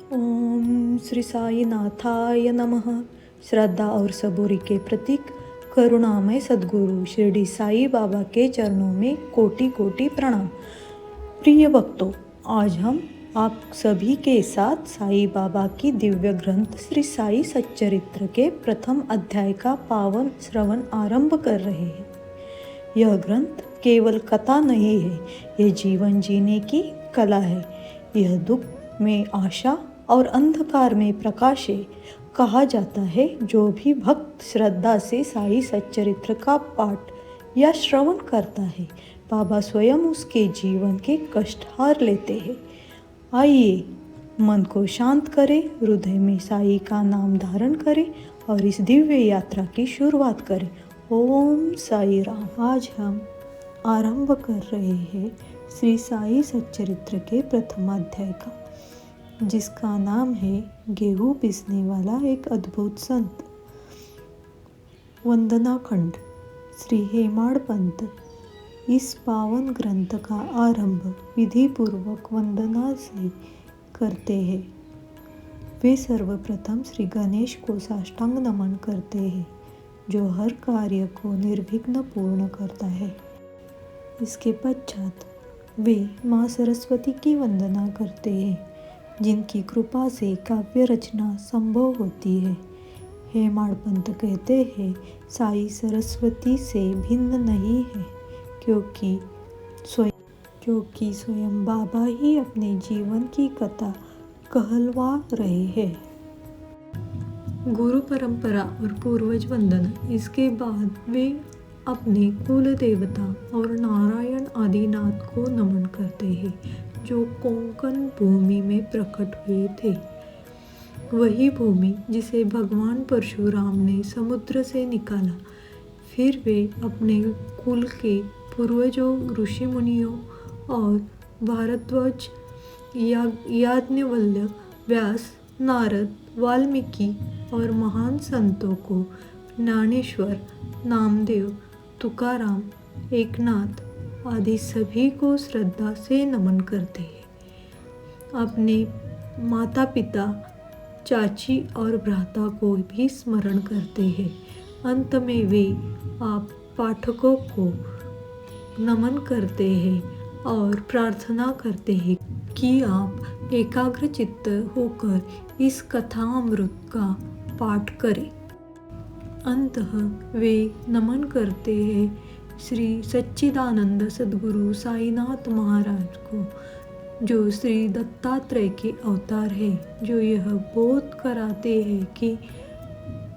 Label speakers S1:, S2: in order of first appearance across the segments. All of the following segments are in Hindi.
S1: ओम श्री साई नाथाय नमः। श्रद्धा और सबूरी के प्रतीक करुणामय सद्गुरु शिरडी साई बाबा के चरणों में कोटि कोटि प्रणाम। प्रिय भक्तों, आज हम आप सभी के साथ साई बाबा की दिव्य ग्रंथ श्री साई सच्चरित्र के प्रथम अध्याय का पावन श्रवण आरंभ कर रहे हैं। यह ग्रंथ केवल कथा नहीं है, यह जीवन जीने की कला है। यह दुख में आशा और अंधकार में प्रकाश है। कहा जाता है, जो भी भक्त श्रद्धा से साई सच्चरित्र का पाठ या श्रवण करता है, बाबा स्वयं उसके जीवन के कष्ट हार लेते हैं। आइए मन को शांत करें, हृदय में साई का नाम धारण करें और इस दिव्य यात्रा की शुरुआत करें। ओम साई राम। आज हम आरंभ कर रहे हैं श्री साई सच्चरित्र के प्रथम अध्याय का, जिसका नाम है गेहूं पीसने वाला एक अद्भुत संत। वंदना खंड। श्री हेमाड़ पंत इस पावन ग्रंथ का आरंभ विधि पूर्वक वंदना से करते हैं। वे सर्वप्रथम श्री गणेश को साष्टांग नमन करते हैं, जो हर कार्य को निर्विघ्न पूर्ण करता है। इसके पश्चात वे माँ सरस्वती की वंदना करते हैं, जिनकी कृपा से काव्य रचना संभव होती है। हेमाड़ पंत कहते हैं, साई सरस्वती से भिन्न नहीं है, क्योंकि स्वयं बाबा ही अपने जीवन की कथा कहलवा रहे हैं। गुरु परंपरा और पूर्वज वंदना। इसके बाद वे अपने कुल देवता और नारायण आदिनाथ को नमन करते हैं, जो कोंकण भूमि में प्रकट हुए थे। वही भूमि जिसे भगवान परशुराम ने समुद्र से निकाला। फिर वे अपने कुल के पूर्वजों, ऋषि मुनियों और भारद्वाज, याज्ञवल्क्य, व्यास, नारद, वाल्मीकि और महान संतों को, ज्ञानेश्वर, नामदेव, तुकाराम, एकनाथ आदि सभी को श्रद्धा से नमन करते हैं। अपने माता पिता, चाची और भ्राता को भी स्मरण करते हैं। अंत में वे आप पाठकों को नमन करते हैं और प्रार्थना करते हैं कि आप एकाग्र चित्त होकर इस कथामृत का पाठ करें। अंततः वे नमन करते हैं श्री सच्चिदानंद सद्गुरु साईनाथ महाराज को, जो श्री दत्तात्रेय के अवतार है, जो यह बोध कराते हैं कि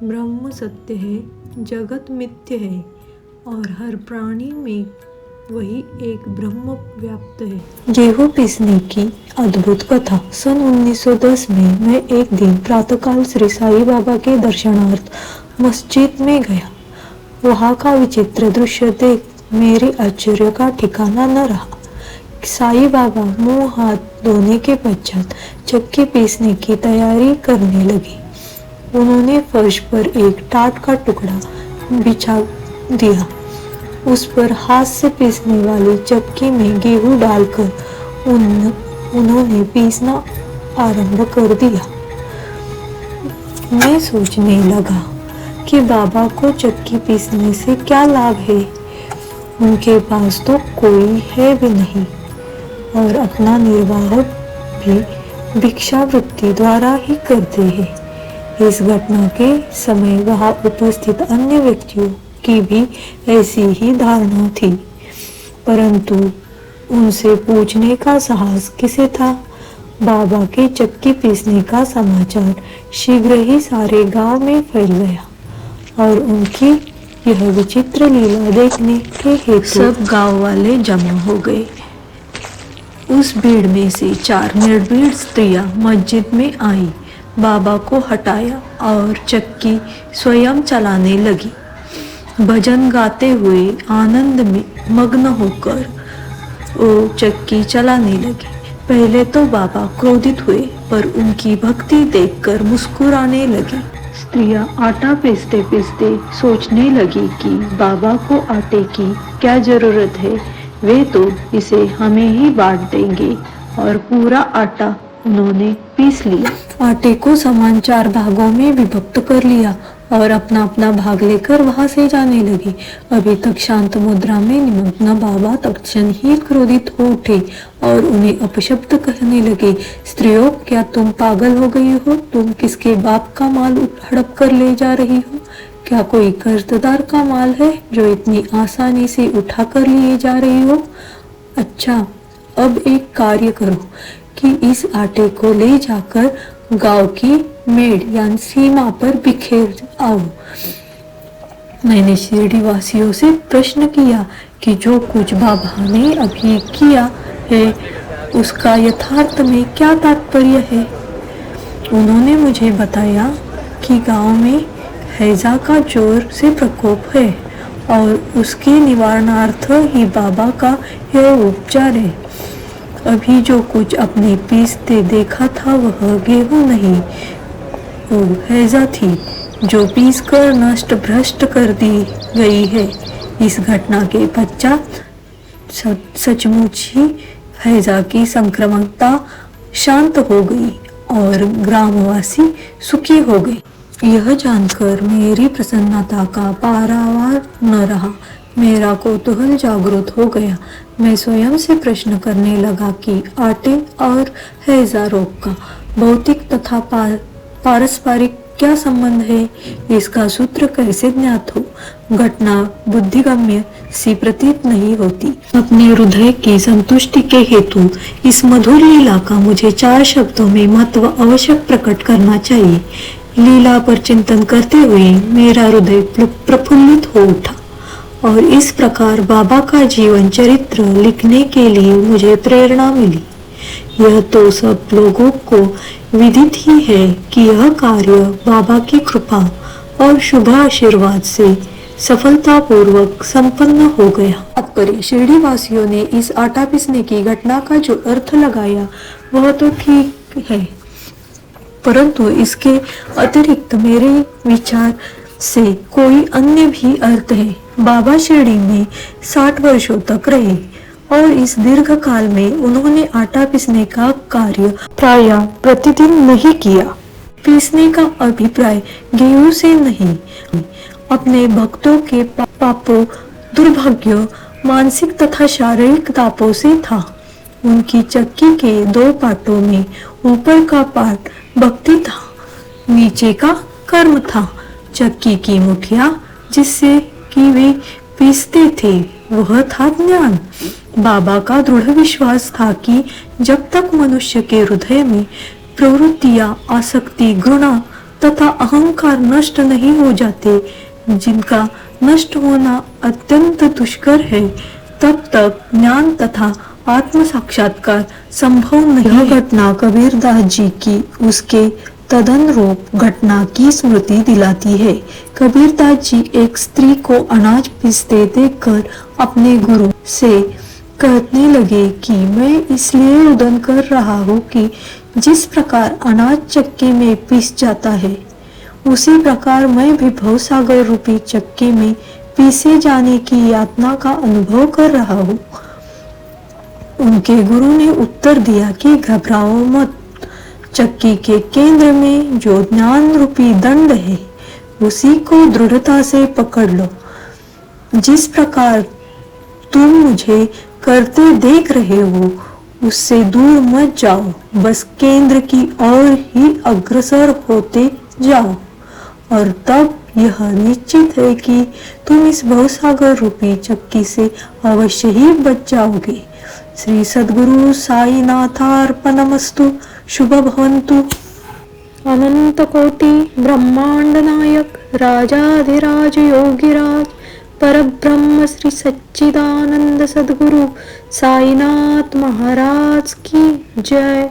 S1: ब्रह्म सत्य है, जगत मिथ्य है और हर प्राणी में वही एक ब्रह्म व्याप्त है। गेहूं पीसने की अद्भुत कथा। सन 1910 में मैं एक दिन प्रातःकाल श्री साई बाबा के दर्शनार्थ मस्जिद में गया। वहाँ का विचित्र दृश्य देख मेरे आश्चर्य का ठिकाना न रहा। साई बाबा मुंह हाथ धोने के पश्चात चक्की पीसने की तैयारी करने लगे। उन्होंने फर्श पर एक टाट का टुकड़ा बिछा दिया। उस पर हाथ से पीसने वाली चक्की में गेहूं डालकर उन्होंने पीसना आरंभ कर दिया। मैं सोचने लगा कि बाबा को चक्की पीसने से क्या लाभ है। उनके पास तो कोई है भी नहीं और अपना निर्वाह भी भिक्षावृत्ति द्वारा ही करते हैं। इस घटना के समय वहां उपस्थित अन्य व्यक्तियों की भी ऐसी ही धारणा थी, परंतु उनसे पूछने का साहस किसे था। बाबा के चक्की पीसने का समाचार शीघ्र ही सारे गांव में फैल गया और उनकी यह विचित्र लीला देखने के हेतु सब गांव वाले जमा हो गए। उस भीड़ में से 4 निर्भीड़ स्त्रियां मस्जिद में आई, बाबा को हटाया और चक्की स्वयं चलाने लगी। भजन गाते हुए आनंद में मग्न होकर वो चक्की चलाने लगी। पहले तो बाबा क्रोधित हुए, पर उनकी भक्ति देखकर मुस्कुराने लगी। स्त्रियां आटा पीसते पीसते सोचने लगी कि बाबा को आटे की क्या जरूरत है, वे तो इसे हमें ही बांट देंगे और पूरा आटा उन्होंने पीस लिया। आटे को समान 4 भागों में विभक्त कर लिया और अपना अपना भाग लेकर वहां से जाने लगे। अभी तक शांत मुद्रा में निमग्न बाबा तत्क्षण ही क्रोधित हो उठे और उन्हें अपशब्द कहने लगे। स्त्रियों, क्या तुम पागल हो गई हो? तुम किसके बाप का माल हड़प कर ले जा रही हो? क्या कोई कर्जदार का माल है जो इतनी आसानी से उठा कर लिए जा रही हो? अच्छा, अब एक कार्य करो कि इस आटे को ले जाकर गांव की मेड़ यानी सीमा पर बिखेर आओ। मैंने शिरडी वासियों से प्रश्न किया कि जो कुछ बाबा ने अभी किया है उसका यथार्थ में क्या तात्पर्य है। उन्होंने मुझे बताया कि गांव में हैजा का जोर से प्रकोप है और उसके निवारणार्थ ही बाबा का यह उपचार है। अभी जो कुछ अपने पीसते देखा था वह गेहूं नहीं, वो हैजा थी जो पीस कर नष्ट भ्रष्ट कर दी गई है। इस घटना के पश्चात सचमुच ही हैजा की संक्रामकता शांत हो गई और ग्रामवासी सुखी हो गए। यह जानकर मेरी प्रसन्नता का पारावार न रहा। मेरा कौतूहल जागृत हो गया। मैं स्वयं से प्रश्न करने लगा कि आटे और हैजा रोग का भौतिक तथा पारस्परिक क्या संबंध है? इसका सूत्र कैसे ज्ञात हो? घटना बुद्धिगम्य सी प्रतीत नहीं होती। अपने हृदय की संतुष्टि के हेतु इस मधुर लीला का मुझे 4 शब्दों में महत्व अवश्य प्रकट करना चाहिए। लीला पर चिंतन करते हुए मेरा हृदय प्रफुल्लित हो उठा और इस प्रकार बाबा का जीवन चरित्र लिखने के लिए मुझे प्रेरणा मिली। यह तो सब लोगों को विदित ही है कि यह कार्य बाबा की कृपा और शुभ आशीर्वाद से सफलतापूर्वक संपन्न हो गया। तात्पर्य, शिरडी वासियों ने इस आटा पीसने की घटना का जो अर्थ लगाया वह तो ठीक है, परंतु इसके अतिरिक्त मेरे विचार से कोई अन्य भी अर्थ है। बाबा शिरडी में 60 वर्षों तक रहे और इस दीर्घ काल में उन्होंने आटा पीसने का कार्य प्राय प्रतिदिन नहीं किया। पीसने का अभिप्राय गेहूं से नहीं, अपने भक्तों के पापों, दुर्भाग्यों, मानसिक तथा शारीरिक तापों से था। उनकी चक्की के 2 पाटों में ऊपर का पाट भक्ति था, नीचे का कर्म था। चक्की की मुठिया जिससे कि वे पीसते थे वह था ज्ञान। बाबा का दृढ़ विश्वास था कि जब तक मनुष्य के हृदय में प्रवृत्तियां, आसक्ति, घृणा तथा अहंकार नष्ट नहीं हो जाते, जिनका नष्ट होना अत्यंत दुष्कर है, तब तक ज्ञान तथा आत्म साक्षात्कार संभव नहीं। यह घटना कबीरदास जी की उसके तदनुरूप घटना की स्मृति दिलाती है। कबीरदास जी एक स्त्री को अनाज पीसते देखकर अपने गुरु से कहने लगे कि मैं इसलिए रुदन कर रहा हूँ कि जिस प्रकार अनाज चक्की में पीस जाता है उसी प्रकार मैं भी भवसागर रूपी चक्की में पीसे जाने की यातना का अनुभव कर रहा हूँ। उनके गुरु ने उत्तर दिया कि घबराओ मत, चक्की के केंद्र में जो ज्ञान रूपी दंड है उसी को दृढ़ता से पकड़ लो। जिस प्रकार तुम मुझे करते देख रहे हो उससे दूर मत जाओ, बस केंद्र की ओर ही अग्रसर होते जाओ और तब यह निश्चित है कि तुम इस भवसागर रूपी चक्की से अवश्य ही बच जाओगे। श्री सद्गुरु साईनाथार्पणमस्तु। शुभ भवन्तु। अनंत कोटि ब्रह्मांड नायक राजाधिराज योगिराज परब्रह्म श्री सच्चिदानंद सद्गुरु साईनाथ महाराज की जय।